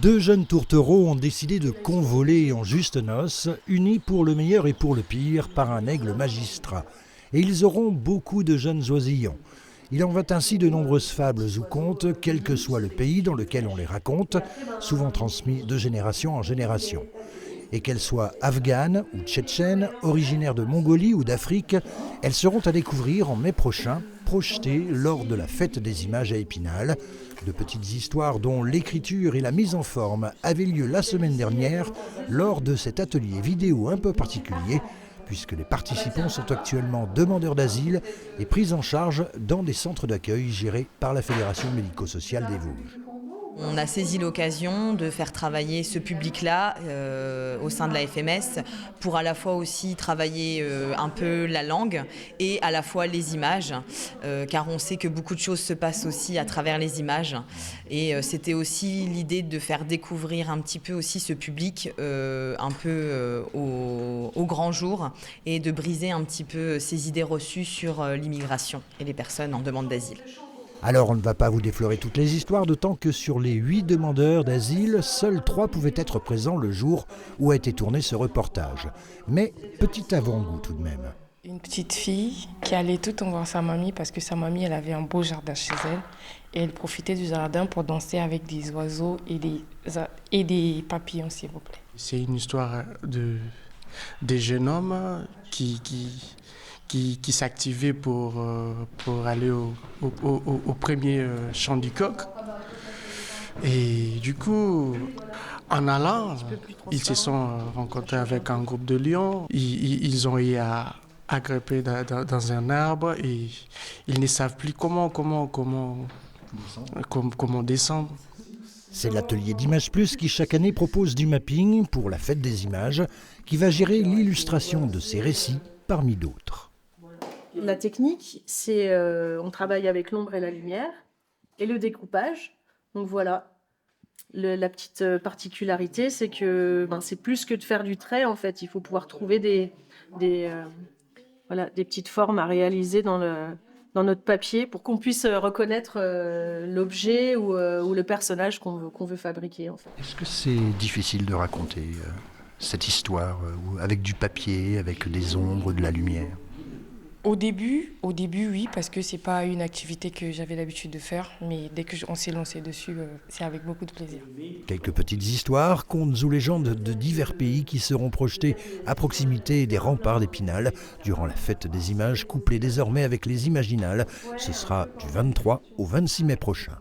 Deux jeunes tourtereaux ont décidé de convoler en juste noces, unis pour le meilleur et pour le pire par un aigle magistrat. Et ils auront beaucoup de jeunes oisillons. Il en va ainsi de nombreuses fables ou contes, quel que soit le pays dans lequel on les raconte, souvent transmis de génération en génération. Et qu'elles soient afghanes ou tchétchènes, originaires de Mongolie ou d'Afrique, elles seront à découvrir en mai prochain, projetées lors de la fête des images à Épinal. De petites histoires dont l'écriture et la mise en forme avaient lieu la semaine dernière lors de cet atelier vidéo un peu particulier, puisque les participants sont actuellement demandeurs d'asile et pris en charge dans des centres d'accueil gérés par la Fédération médico-sociale des Vosges. On a saisi l'occasion de faire travailler ce public-là au sein de la FMS pour à la fois aussi travailler un peu la langue et à la fois les images, car on sait que beaucoup de choses se passent aussi à travers les images. Et c'était aussi l'idée de faire découvrir un petit peu aussi ce public un peu au grand jour et de briser un petit peu ces idées reçues sur l'immigration et les personnes en demande d'asile. Alors on ne va pas vous déflorer toutes les histoires, d'autant que sur les 8 demandeurs d'asile, seuls 3 pouvaient être présents le jour où a été tourné ce reportage. Mais petit avant-goût tout de même. Une petite fille qui allait tout le temps voir sa mamie parce que sa mamie elle avait un beau jardin chez elle et elle profitait du jardin pour danser avec des oiseaux et des papillons s'il vous plaît. C'est une histoire des jeunes hommes qui s'activaient pour aller au premier chant du coq. Et du coup, en allant, ils se sont rencontrés avec un groupe de lions. Ils ont eu à grimper dans un arbre et ils ne savent plus comment descendre. C'est l'atelier d'Images Plus qui chaque année propose du mapping pour la fête des images, qui va gérer l'illustration de ces récits parmi d'autres. La technique, c'est on travaille avec l'ombre et la lumière et le découpage. Donc voilà, la petite particularité, c'est que c'est plus que de faire du trait en fait. Il faut pouvoir trouver des petites formes à réaliser dans notre papier pour qu'on puisse reconnaître l'objet ou le personnage qu'on veut fabriquer. En fait. Est-ce que c'est difficile de raconter cette histoire avec du papier, avec des ombres, de la lumière ? Au début, oui, parce que c'est pas une activité que j'avais l'habitude de faire, mais dès qu'on s'est lancé dessus, c'est avec beaucoup de plaisir. Quelques petites histoires, contes ou légendes de divers pays qui seront projetés à proximité des remparts d'Épinal durant la fête des images, couplées désormais avec les Imaginales. Ce sera du 23 au 26 mai prochain.